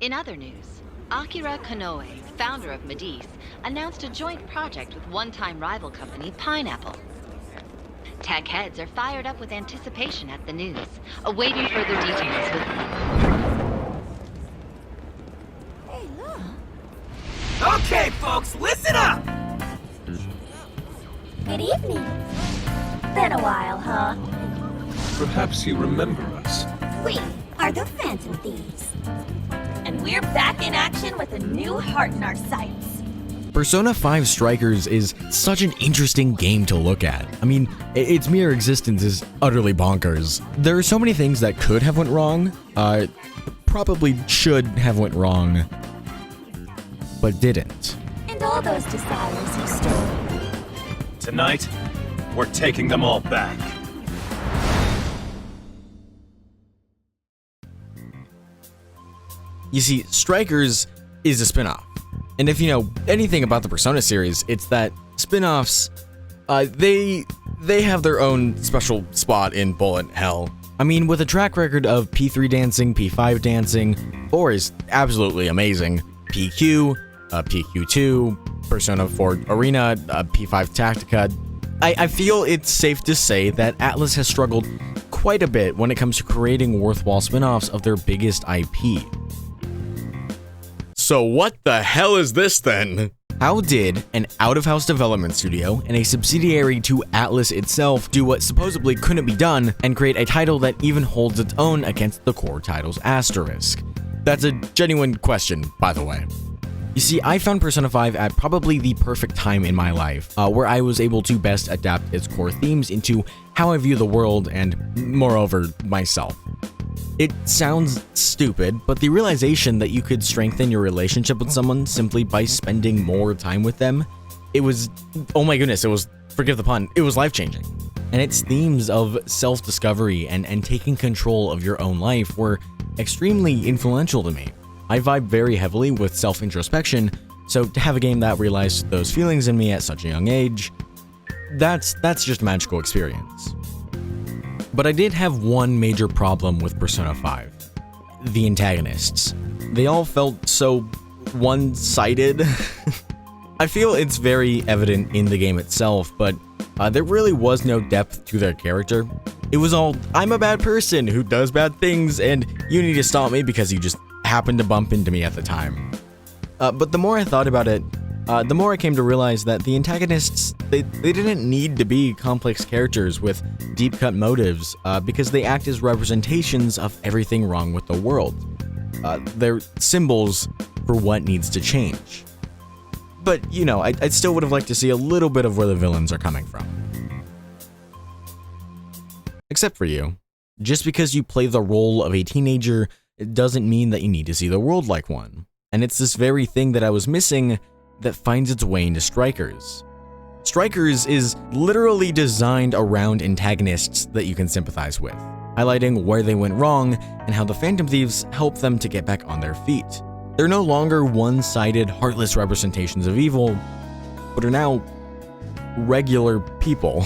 In other news, Akira Konoe, founder of Medice, announced a joint project with one-time rival company Pineapple. Tech heads are fired up with anticipation at the news, awaiting further details with Hey, look. Okay, folks, listen up! Good evening. Been a while, huh? Perhaps you remember us. We are the Phantom Thieves. And we're back in action with a new heart in our sights. Persona 5 Strikers is such an interesting game to look at. I mean, its mere existence is utterly bonkers. There are so many things that could have went wrong, probably should have went wrong, but didn't. And all those desires he stole. Tonight, we're taking them all back. You see, Strikers is a spin-off. And if you know anything about the Persona series, it's that spin-offs, they have their own special spot in bullet hell. I mean, with a track record of P3 dancing, P5 dancing, 4 is absolutely amazing. PQ, PQ2, Persona 4 Arena, P5 Tactica. I feel it's safe to say that Atlus has struggled quite a bit when it comes to creating worthwhile spin-offs of their biggest IP. So what the hell is this then? How did an out-of-house development studio and a subsidiary to Atlus itself do what supposedly couldn't be done and create a title that even holds its own against the core title's asterisk? That's a genuine question, by the way. You see, I found Persona 5 at probably the perfect time in my life, where I was able to best adapt its core themes into how I view the world and, moreover, myself. It sounds stupid, but the realization that you could strengthen your relationship with someone simply by spending more time with them, it was, oh my goodness, it was, forgive the pun, it was life-changing. And its themes of self-discovery and taking control of your own life were extremely influential to me. I vibe very heavily with self-introspection, so to have a game that realized those feelings in me at such a young age, that's just a magical experience. But I did have one major problem with Persona 5. The antagonists. They all felt so one-sided. I feel it's very evident in the game itself, but there really was no depth to their character. It was all, I'm a bad person who does bad things, and you need to stop me because you just happened to bump into me at the time. But the more I thought about it, the more I came to realize that the antagonists, they didn't need to be complex characters with deep-cut motives, because they act as representations of everything wrong with the world. They're symbols for what needs to change. But, you know, I still would have liked to see a little bit of where the villains are coming from. Except for you. Just because you play the role of a teenager, it doesn't mean that you need to see the world like one. And it's this very thing that I was missing that finds its way into Strikers. Strikers is literally designed around antagonists that you can sympathize with, highlighting where they went wrong and how the Phantom Thieves help them to get back on their feet. They're no longer one-sided, heartless representations of evil, but are now regular people,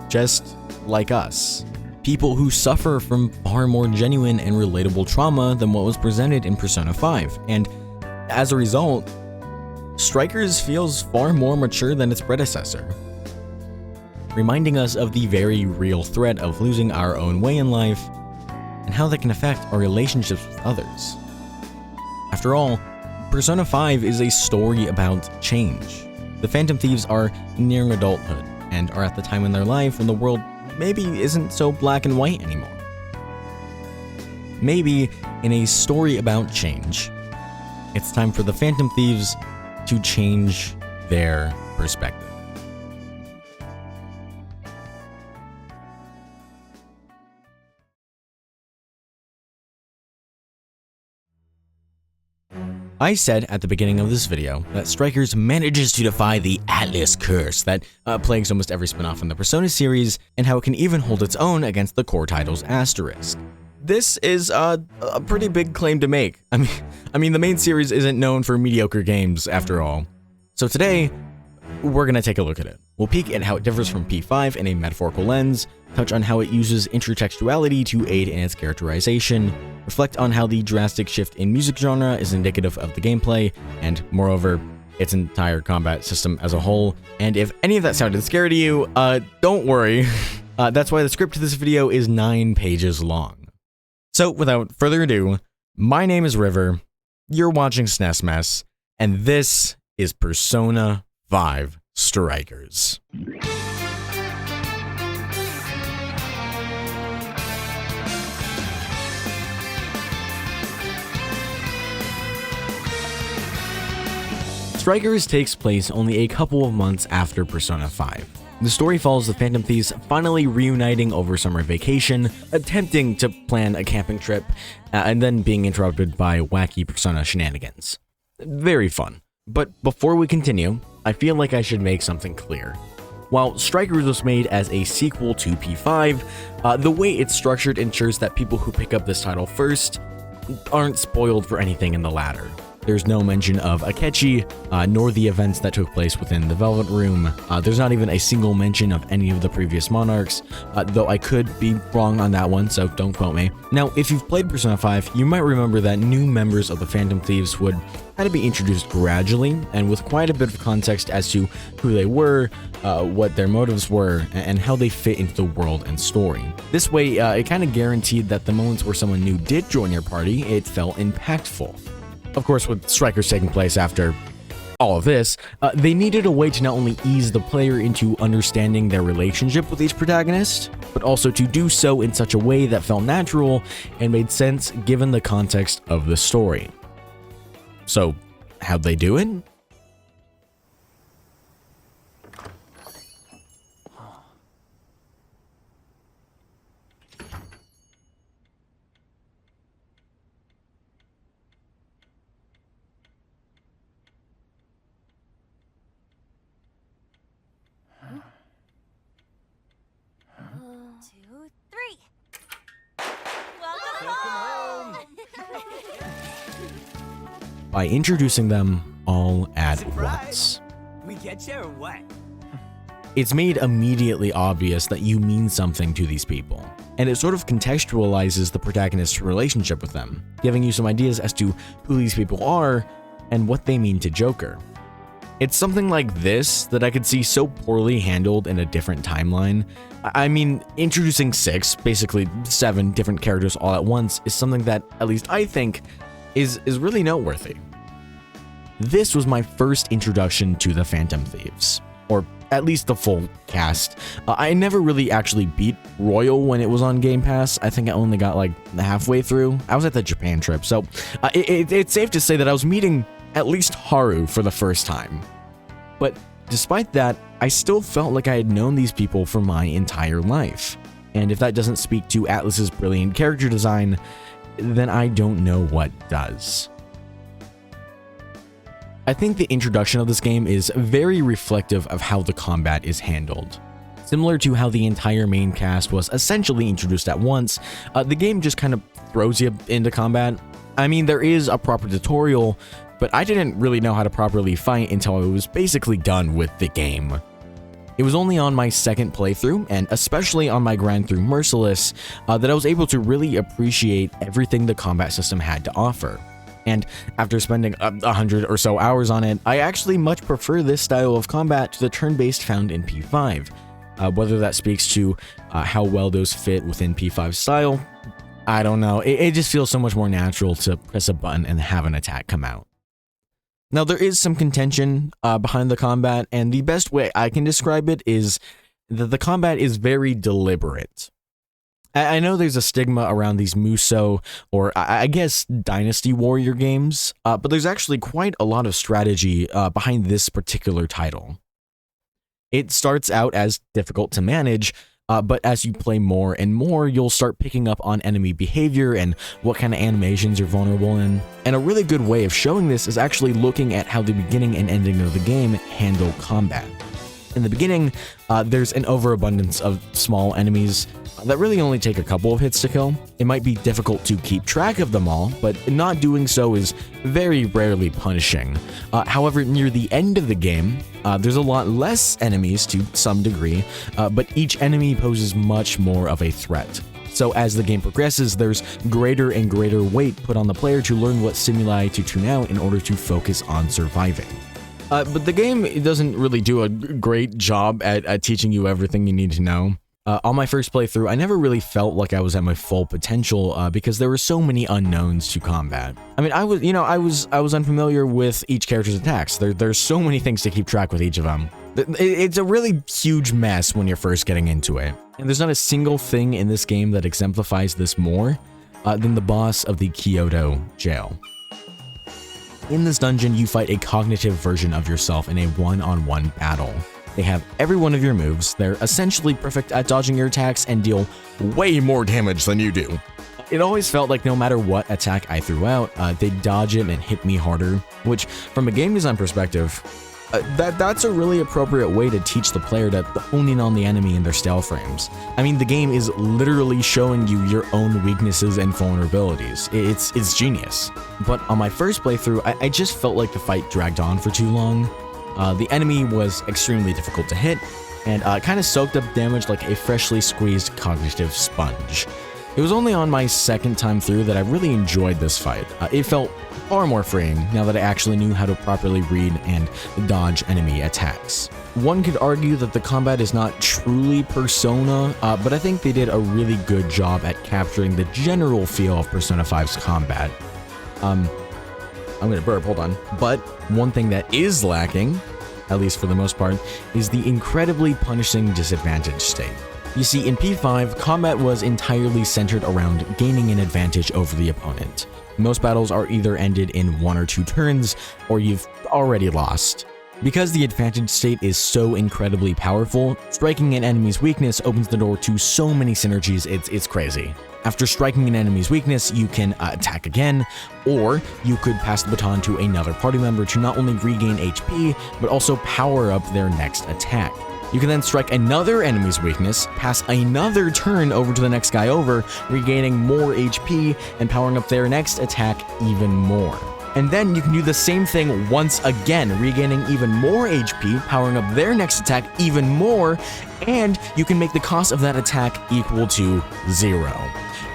just like us. People who suffer from far more genuine and relatable trauma than what was presented in Persona 5, and as a result, Strikers feels far more mature than its predecessor, reminding us of the very real threat of losing our own way in life and how that can affect our relationships with others. After all, Persona 5 is a story about change. The Phantom Thieves are nearing adulthood and are at the time in their life when the world maybe isn't so black and white anymore. Maybe in a story about change, it's time for the Phantom Thieves to change their perspective. I said at the beginning of this video that Strikers manages to defy the Atlus curse that plagues almost every spin-off in the Persona series, and how it can even hold its own against the core title's asterisk. This is a pretty big claim to make. I mean, the main series isn't known for mediocre games after all. So today, we're going to take a look at it. We'll peek at how it differs from P5 in a metaphorical lens, touch on how it uses intertextuality to aid in its characterization, reflect on how the drastic shift in music genre is indicative of the gameplay, and moreover, its entire combat system as a whole. And if any of that sounded scary to you, don't worry. That's why the script to this video is 9 pages long. So without further ado, my name is River, you're watching SNES Mess, and this is Persona 5 Strikers. Strikers takes place only a couple of months after Persona 5. The story follows the Phantom Thieves finally reuniting over summer vacation, attempting to plan a camping trip, and then being interrupted by wacky Persona shenanigans. Very fun. But before we continue, I feel like I should make something clear. While Strikers was made as a sequel to P5, the way it's structured ensures that people who pick up this title first aren't spoiled for anything in the latter. There's no mention of Akechi, nor the events that took place within the Velvet Room. There's not even a single mention of any of the previous monarchs, though I could be wrong on that one, so don't quote me. Now, if you've played Persona 5, you might remember that new members of the Phantom Thieves would kind of be introduced gradually, and with quite a bit of context as to who they were, what their motives were, and how they fit into the world and story. This way, it kind of guaranteed that the moments where someone new did join your party, it felt impactful. Of course, with Strikers taking place after all of this, they needed a way to not only ease the player into understanding their relationship with each protagonist, but also to do so in such a way that felt natural and made sense given the context of the story. So, how'd they do it? By introducing them all at once. We get you or what? It's made immediately obvious that you mean something to these people, and it sort of contextualizes the protagonist's relationship with them, giving you some ideas as to who these people are and what they mean to Joker. It's something like this that I could see so poorly handled in a different timeline. I mean, introducing 6, basically 7 different characters all at once is something that, at least I think, is really noteworthy. This was my first introduction to the Phantom Thieves, or at least the full cast. I never really actually beat Royal when it was on Game Pass. I think I only got like halfway through. I was at the Japan trip, so it's safe to say that I was meeting at least Haru for the first time. But despite that, I still felt like I had known these people for my entire life. And if that doesn't speak to Atlus's brilliant character design, then I don't know what does. I think the introduction of this game is very reflective of how the combat is handled. Similar to how the entire main cast was essentially introduced at once, the game just kind of throws you into combat. I mean, there is a proper tutorial, but I didn't really know how to properly fight until I was basically done with the game. It was only on my second playthrough, and especially on my grind through Merciless, that I was able to really appreciate everything the combat system had to offer. And after spending 100 or so hours on it, I actually much prefer this style of combat to the turn-based found in P5. Whether that speaks to how well those fit within P5's style, I don't know. It just feels so much more natural to press a button and have an attack come out. Now, there is some contention behind the combat, and the best way I can describe it is that the combat is very deliberate. I know there's a stigma around these Musou, or I guess Dynasty Warrior games, but there's actually quite a lot of strategy behind this particular title. It starts out as difficult to manage, but as you play more and more, you'll start picking up on enemy behavior and what kind of animations you're vulnerable in. And a really good way of showing this is actually looking at how the beginning and ending of the game handle combat. In the beginning, there's an overabundance of small enemies that really only take a couple of hits to kill. It might be difficult to keep track of them all, but not doing so is very rarely punishing. However, near the end of the game, there's a lot less enemies to some degree, but each enemy poses much more of a threat. So as the game progresses, there's greater and greater weight put on the player to learn what stimuli to tune out in order to focus on surviving. But the game doesn't really do a great job at teaching you everything you need to know. On my first playthrough, I never really felt like I was at my full potential because there were so many unknowns to combat. I mean, I was unfamiliar with each character's attacks. There's so many things to keep track with each of them. It's a really huge mess when you're first getting into it. And there's not a single thing in this game that exemplifies this more than the boss of the Kyoto jail. In this dungeon, you fight a cognitive version of yourself in a one-on-one battle. They have every one of your moves, they're essentially perfect at dodging your attacks and deal way more damage than you do. It always felt like no matter what attack I threw out, they'd dodge it and hit me harder, which from a game design perspective, that's a really appropriate way to teach the player to hone in on the enemy and their stealth frames. I mean, the game is literally showing you your own weaknesses and vulnerabilities. It's genius. But on my first playthrough, I just felt like the fight dragged on for too long. The enemy was extremely difficult to hit, and kind of soaked up damage like a freshly squeezed cognitive sponge. It was only on my second time through that I really enjoyed this fight. It felt far more freeing now that I actually knew how to properly read and dodge enemy attacks. One could argue that the combat is not truly Persona, but I think they did a really good job at capturing the general feel of Persona 5's combat. I'm gonna burp, hold on. But one thing that is lacking, at least for the most part, is the incredibly punishing disadvantage state. You see, in P5, combat was entirely centered around gaining an advantage over the opponent. Most battles are either ended in 1 or 2 turns, or you've already lost. Because the advantage state is so incredibly powerful, striking an enemy's weakness opens the door to so many synergies, it's crazy. After striking an enemy's weakness, you can attack again, or you could pass the baton to another party member to not only regain HP, but also power up their next attack. You can then strike another enemy's weakness, pass another turn over to the next guy over, regaining more HP and powering up their next attack even more. And then you can do the same thing once again, regaining even more HP, powering up their next attack even more, and you can make the cost of that attack equal to 0.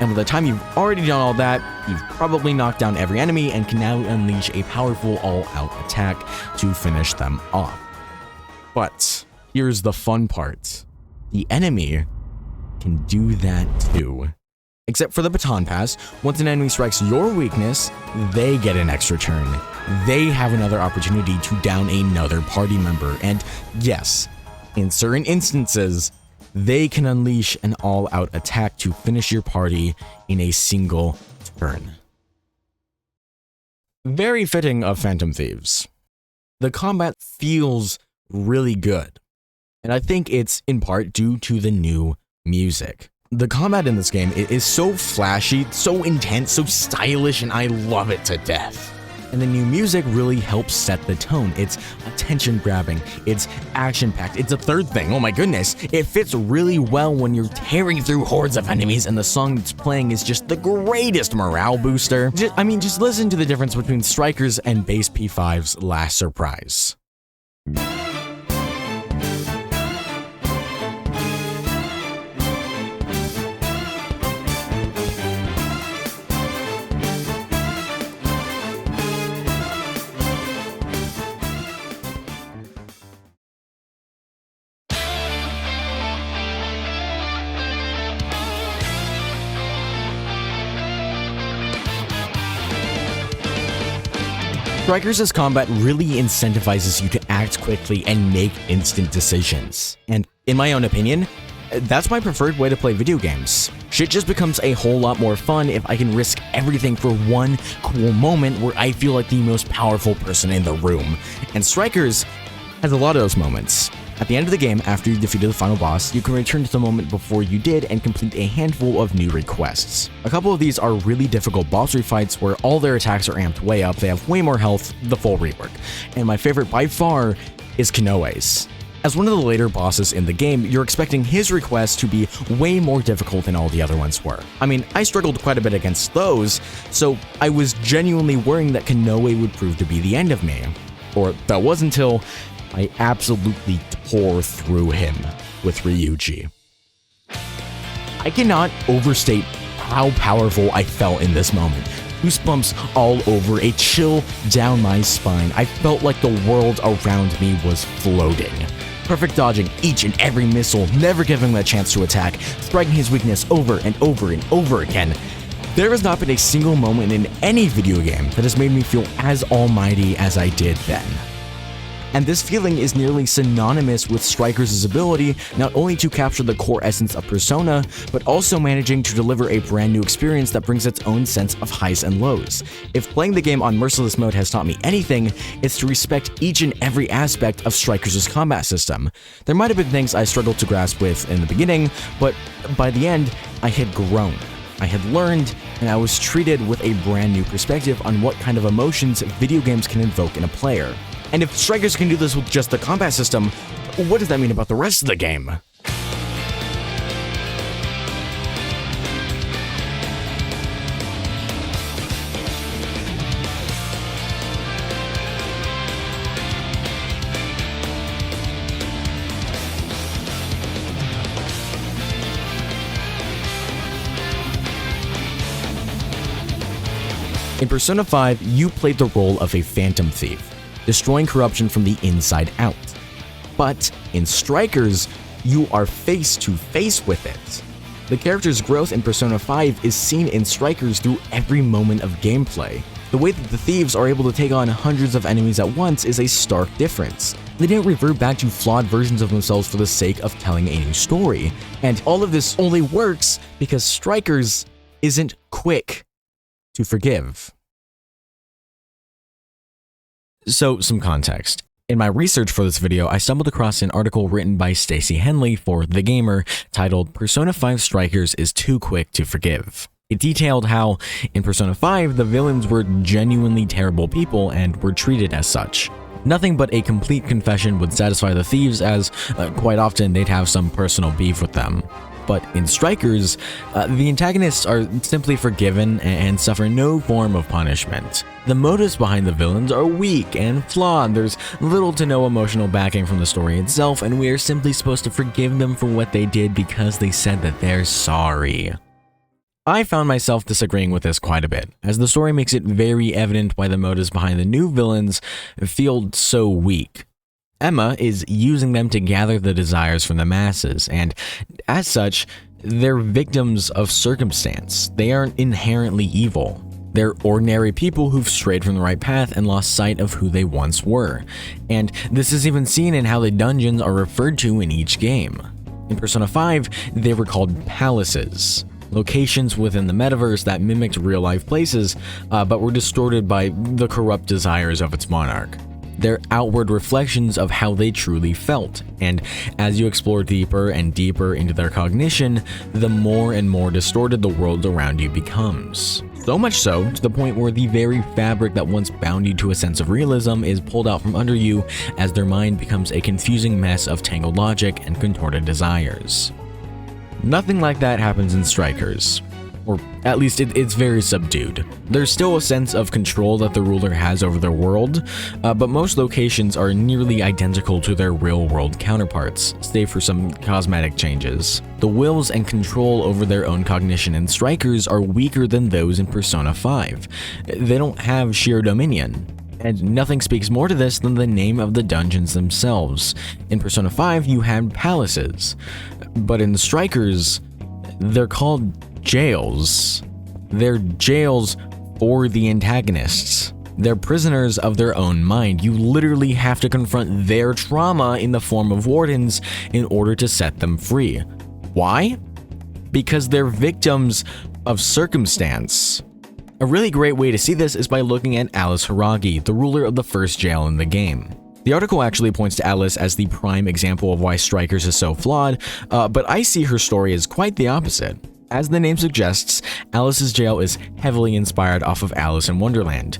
And by the time you've already done all that, you've probably knocked down every enemy and can now unleash a powerful all-out attack to finish them off. But here's the fun part. The enemy can do that too. Except for the baton pass, once an enemy strikes your weakness, they get an extra turn. They have another opportunity to down another party member, and yes, in certain instances, they can unleash an all-out attack to finish your party in a single turn. Very fitting of Phantom Thieves. The combat feels really good, and I think it's in part due to the new music. The combat in this game is so flashy, so intense, so stylish, and I love it to death. And the new music really helps set the tone. It's attention-grabbing, it's action-packed, it's a third thing, oh my goodness. It fits really well when you're tearing through hordes of enemies and the song that's playing is just the greatest morale booster. Just listen to the difference between Strikers and Base P5's Last Surprise. Strikers' combat really incentivizes you to act quickly and make instant decisions. And in my own opinion, that's my preferred way to play video games. Shit just becomes a whole lot more fun if I can risk everything for one cool moment where I feel like the most powerful person in the room. And Strikers has a lot of those moments. At the end of the game, after you defeated the final boss, you can return to the moment before you did and complete a handful of new requests. A couple of these are really difficult boss fights where all their attacks are amped way up, they have way more health, the full rework. And my favorite by far is Kanoe's. As one of the later bosses in the game, you're expecting his requests to be way more difficult than all the other ones were. I mean, I struggled quite a bit against those, so I was genuinely worrying that Kanoe would prove to be the end of me. Or that was until I absolutely tore through him with Ryuji. I cannot overstate how powerful I felt in this moment. Goosebumps all over, a chill down my spine. I felt like the world around me was floating. Perfect dodging each and every missile, never giving him a chance to attack, striking his weakness over and over and over again. There has not been a single moment in any video game that has made me feel as almighty as I did then. And this feeling is nearly synonymous with Striker's ability not only to capture the core essence of Persona, but also managing to deliver a brand new experience that brings its own sense of highs and lows. If playing the game on Merciless mode has taught me anything, it's to respect each and every aspect of Striker's combat system. There might have been things I struggled to grasp with in the beginning, but by the end, I had grown. I had learned, and I was treated with a brand new perspective on what kind of emotions video games can invoke in a player. And if Strikers can do this with just the combat system, what does that mean about the rest of the game? In Persona 5, you played the role of a phantom thief, destroying corruption from the inside out. But in Strikers, you are face to face with it. The character's growth in Persona 5 is seen in Strikers through every moment of gameplay. The way that the thieves are able to take on hundreds of enemies at once is a stark difference. They didn't revert back to flawed versions of themselves for the sake of telling a new story. And all of this only works because Strikers isn't quick to forgive. So, some context. In my research for this video, I stumbled across an article written by Stacey Henley for The Gamer titled Persona 5 Strikers is Too Quick to Forgive. It detailed how, in Persona 5, the villains were genuinely terrible people and were treated as such. Nothing but a complete confession would satisfy the thieves, as quite often they'd have some personal beef with them. But in Strikers, the antagonists are simply forgiven and suffer no form of punishment. The motives behind the villains are weak and flawed, there's little to no emotional backing from the story itself, and we are simply supposed to forgive them for what they did because they said that they're sorry. I found myself disagreeing with this quite a bit, as the story makes it very evident why the motives behind the new villains feel so weak. Emma is using them to gather the desires from the masses, and as such, they're victims of circumstance. They aren't inherently evil. They're ordinary people who've strayed from the right path and lost sight of who they once were. And this is even seen in how the dungeons are referred to in each game. In Persona 5, they were called palaces, locations within the metaverse that mimicked real-life places, but were distorted by the corrupt desires of its monarch. They're outward reflections of how they truly felt, and as you explore deeper and deeper into their cognition, the more and more distorted the world around you becomes. So much so, to the point where the very fabric that once bound you to a sense of realism is pulled out from under you as their mind becomes a confusing mess of tangled logic and contorted desires. Nothing like that happens in Strikers. Or at least it's very subdued. There's still a sense of control that the ruler has over their world, but most locations are nearly identical to their real-world counterparts, save for some cosmetic changes. The wills and control over their own cognition in Strikers are weaker than those in Persona 5. They don't have sheer dominion. And nothing speaks more to this than the name of the dungeons themselves. In Persona 5, you had palaces, but in Strikers, they're called jails. They're jails for the antagonists. They're prisoners of their own mind. You literally have to confront their trauma in the form of wardens in order to set them free. Why? Because they're victims of circumstance. A really great way to see this is by looking at Alice Hiragi, the ruler of the first jail in the game. The article actually points to Alice as the prime example of why Strikers is so flawed, but I see her story as quite the opposite. As the name suggests, Alice's jail is heavily inspired off of Alice in Wonderland,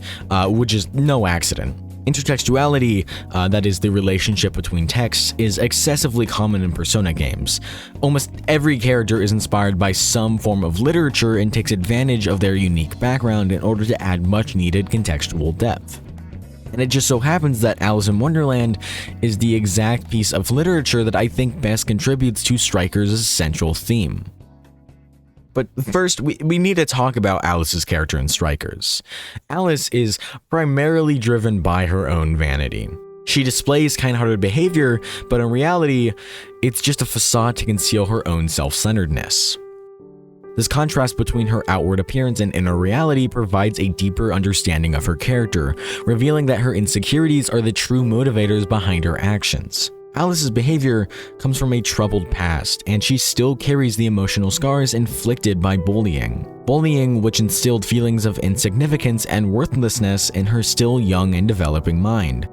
which is no accident. Intertextuality, that is the relationship between texts, is excessively common in Persona games. Almost every character is inspired by some form of literature and takes advantage of their unique background in order to add much-needed contextual depth. And it just so happens that Alice in Wonderland is the exact piece of literature that I think best contributes to Strikers' central theme. But first, we need to talk about Alice's character in Strikers. Alice is primarily driven by her own vanity. She displays kind-hearted behavior, but in reality, it's just a facade to conceal her own self-centeredness. This contrast between her outward appearance and inner reality provides a deeper understanding of her character, revealing that her insecurities are the true motivators behind her actions. Alice's behavior comes from a troubled past, and she still carries the emotional scars inflicted by bullying. Bullying which instilled feelings of insignificance and worthlessness in her still young and developing mind.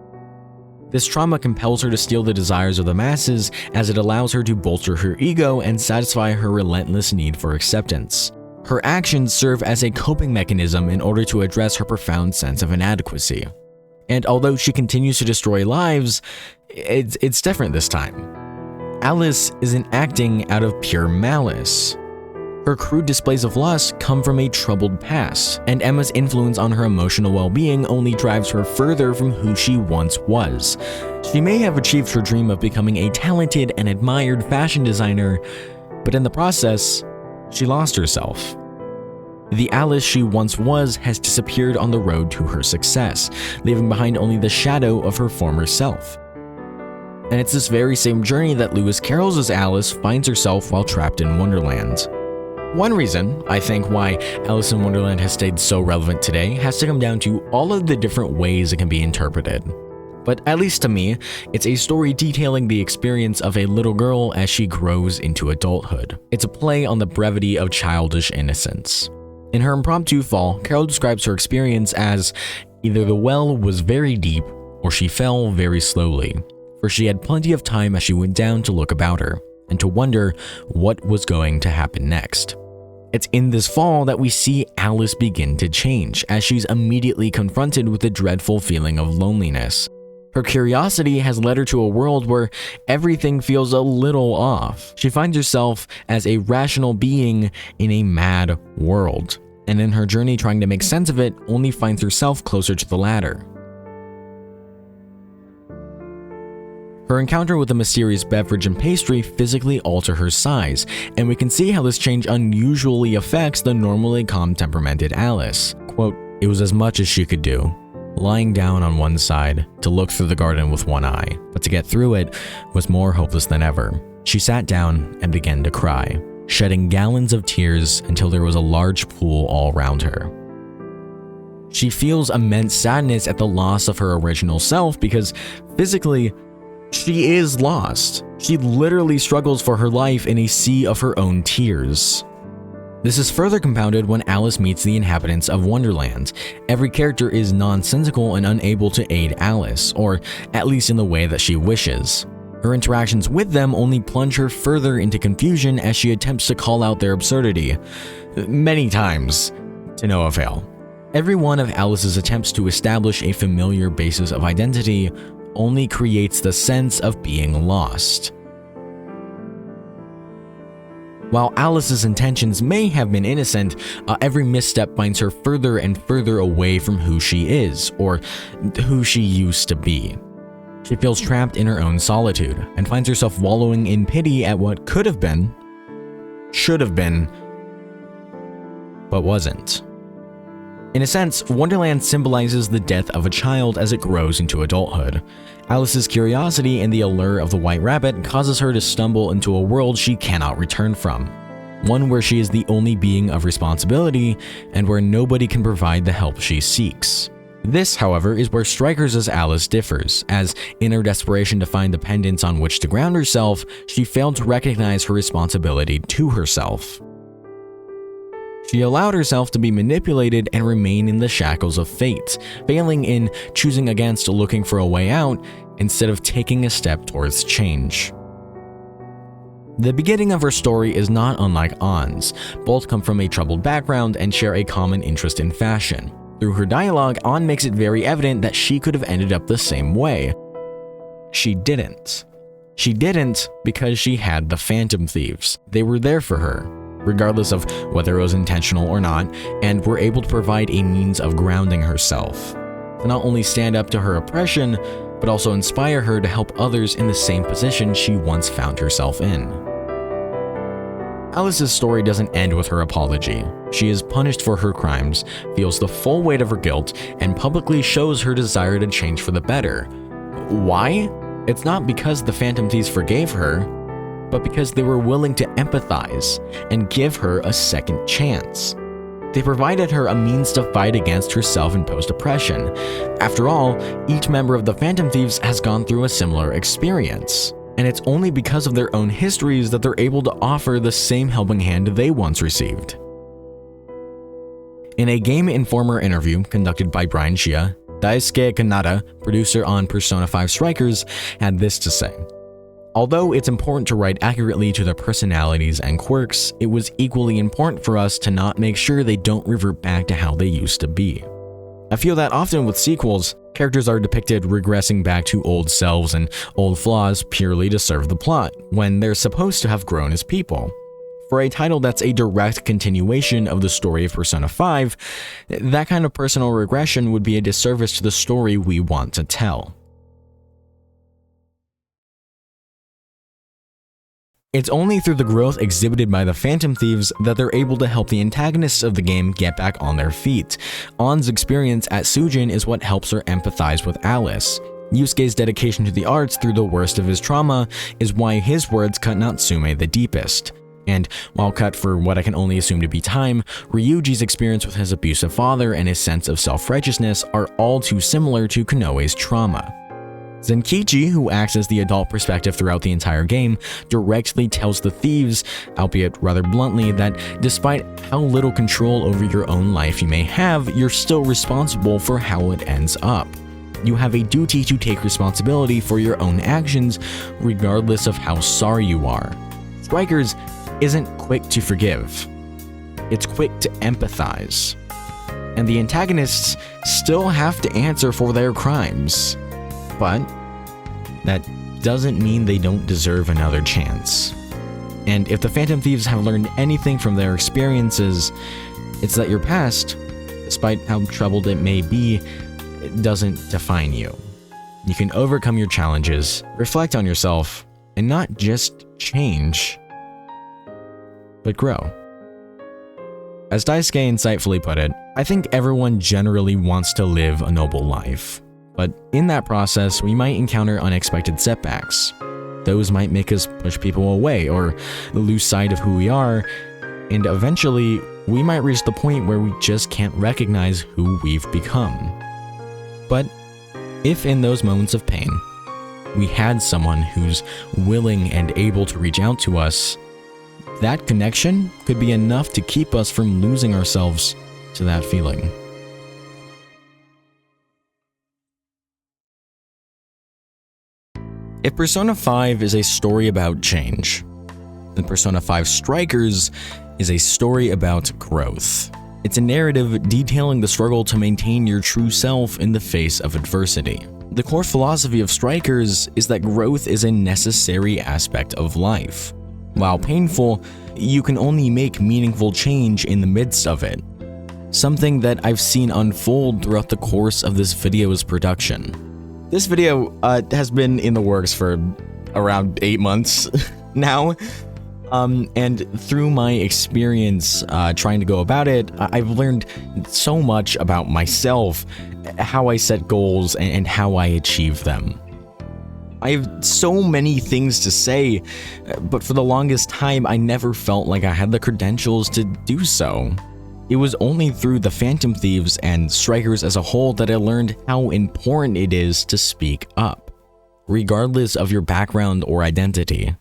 This trauma compels her to steal the desires of the masses, as it allows her to bolster her ego and satisfy her relentless need for acceptance. Her actions serve as a coping mechanism in order to address her profound sense of inadequacy. And although she continues to destroy lives, it's different this time. Alice isn't acting out of pure malice. Her crude displays of lust come from a troubled past, and Emma's influence on her emotional well-being only drives her further from who she once was. She may have achieved her dream of becoming a talented and admired fashion designer, but in the process, she lost herself. The Alice she once was has disappeared on the road to her success, leaving behind only the shadow of her former self. And it's this very same journey that Lewis Carroll's Alice finds herself while trapped in Wonderland. One reason, I think, why Alice in Wonderland has stayed so relevant today has to come down to all of the different ways it can be interpreted. But at least to me, it's a story detailing the experience of a little girl as she grows into adulthood. It's a play on the brevity of childish innocence. In her impromptu fall, Carroll describes her experience as either the well was very deep or she fell very slowly, for she had plenty of time as she went down to look about her and to wonder what was going to happen next. It's in this fall that we see Alice begin to change, as she's immediately confronted with the dreadful feeling of loneliness. Her curiosity has led her to a world where everything feels a little off. She finds herself as a rational being in a mad world, and in her journey trying to make sense of it, only finds herself closer to the latter. Her encounter with a mysterious beverage and pastry physically alter her size, and we can see how this change unusually affects the normally calm temperamented Alice. Quote, "It was as much as she could do, lying down on one side to look through the garden with one eye, but to get through it was more hopeless than ever. She sat down and began to cry, shedding gallons of tears until there was a large pool all around her. She feels immense sadness at the loss of her original self because physically, she is lost. She literally struggles for her life in a sea of her own tears. This is further compounded when Alice meets the inhabitants of Wonderland. Every character is nonsensical and unable to aid Alice, or at least in the way that she wishes. Her interactions with them only plunge her further into confusion as she attempts to call out their absurdity, many times, to no avail. Every one of Alice's attempts to establish a familiar basis of identity only creates the sense of being lost. While Alice's intentions may have been innocent, every misstep finds her further and further away from who she is, or who she used to be. She feels trapped in her own solitude, and finds herself wallowing in pity at what could have been, should have been, but wasn't. In a sense, Wonderland symbolizes the death of a child as it grows into adulthood. Alice's curiosity and the allure of the White Rabbit causes her to stumble into a world she cannot return from. One where she is the only being of responsibility and where nobody can provide the help she seeks. This, however, is where Strikers' Alice differs, as in her desperation to find dependence on which to ground herself, she failed to recognize her responsibility to herself. She allowed herself to be manipulated and remain in the shackles of fate, failing in choosing against looking for a way out instead of taking a step towards change. The beginning of her story is not unlike Ann's. Both come from a troubled background and share a common interest in fashion. Through her dialogue, An makes it very evident that she could have ended up the same way. She didn't. She didn't because she had the Phantom Thieves. They were there for her, regardless of whether it was intentional or not, and were able to provide a means of grounding herself. To not only stand up to her oppression, but also inspire her to help others in the same position she once found herself in. Alice's story doesn't end with her apology. She is punished for her crimes, feels the full weight of her guilt, and publicly shows her desire to change for the better. Why? It's not because the Phantom Thieves forgave her, but because they were willing to empathize and give her a second chance. They provided her a means to fight against her self-imposed oppression. After all, each member of the Phantom Thieves has gone through a similar experience, and it's only because of their own histories that they're able to offer the same helping hand they once received. In a Game Informer interview conducted by Brian Shia, Daisuke Kanada, producer on Persona 5 Strikers, had this to say. Although it's important to write accurately to their personalities and quirks, it was equally important for us to not make sure they don't revert back to how they used to be. I feel that often with sequels, characters are depicted regressing back to old selves and old flaws purely to serve the plot, when they're supposed to have grown as people. For a title that's a direct continuation of the story of Persona 5, that kind of personal regression would be a disservice to the story we want to tell. It's only through the growth exhibited by the Phantom Thieves that they're able to help the antagonists of the game get back on their feet. An's experience at Sujin is what helps her empathize with Alice. Yusuke's dedication to the arts through the worst of his trauma is why his words cut Natsume the deepest. And while cut for what I can only assume to be time, Ryuji's experience with his abusive father and his sense of self-righteousness are all too similar to Konoe's trauma. Zenkichi, who acts as the adult perspective throughout the entire game, directly tells the thieves, albeit rather bluntly, that despite how little control over your own life you may have, you're still responsible for how it ends up. You have a duty to take responsibility for your own actions, regardless of how sorry you are. Strikers isn't quick to forgive. It's quick to empathize. And the antagonists still have to answer for their crimes. But that doesn't mean they don't deserve another chance. And if the Phantom Thieves have learned anything from their experiences, it's that your past, despite how troubled it may be, it doesn't define you. You can overcome your challenges, reflect on yourself, and not just change, but grow. As Daisuke insightfully put it, I think everyone generally wants to live a noble life. But in that process, we might encounter unexpected setbacks. Those might make us push people away or lose sight of who we are, and eventually, we might reach the point where we just can't recognize who we've become. But if in those moments of pain, we had someone who's willing and able to reach out to us, that connection could be enough to keep us from losing ourselves to that feeling. If Persona 5 is a story about change, then Persona 5 Strikers is a story about growth. It's a narrative detailing the struggle to maintain your true self in the face of adversity. The core philosophy of Strikers is that growth is a necessary aspect of life. While painful, you can only make meaningful change in the midst of it. Something that I've seen unfold throughout the course of this video's production. This video has been in the works for around 8 months now, and through my experience trying to go about it, I've learned so much about myself, how I set goals, and how I achieve them. I have so many things to say, but for the longest time, I never felt like I had the credentials to do so. It was only through the Phantom Thieves and Strikers as a whole that I learned how important it is to speak up, regardless of your background or identity.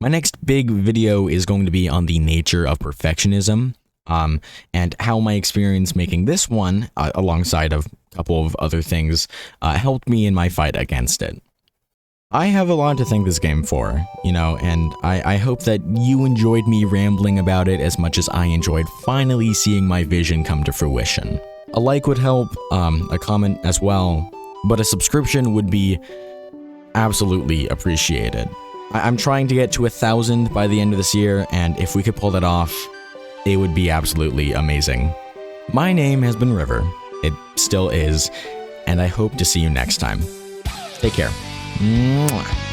My next big video is going to be on the nature of perfectionism, and how my experience making this one, alongside of a couple of other things, helped me in my fight against it. I have a lot to thank this game for, and I hope that you enjoyed me rambling about it as much as I enjoyed finally seeing my vision come to fruition. A like would help, a comment as well, but a subscription would be absolutely appreciated. I'm trying to get to 1,000 by the end of this year, and if we could pull that off, it would be absolutely amazing. My name has been River. It still is, and I hope to see you next time. Take care. Mwah.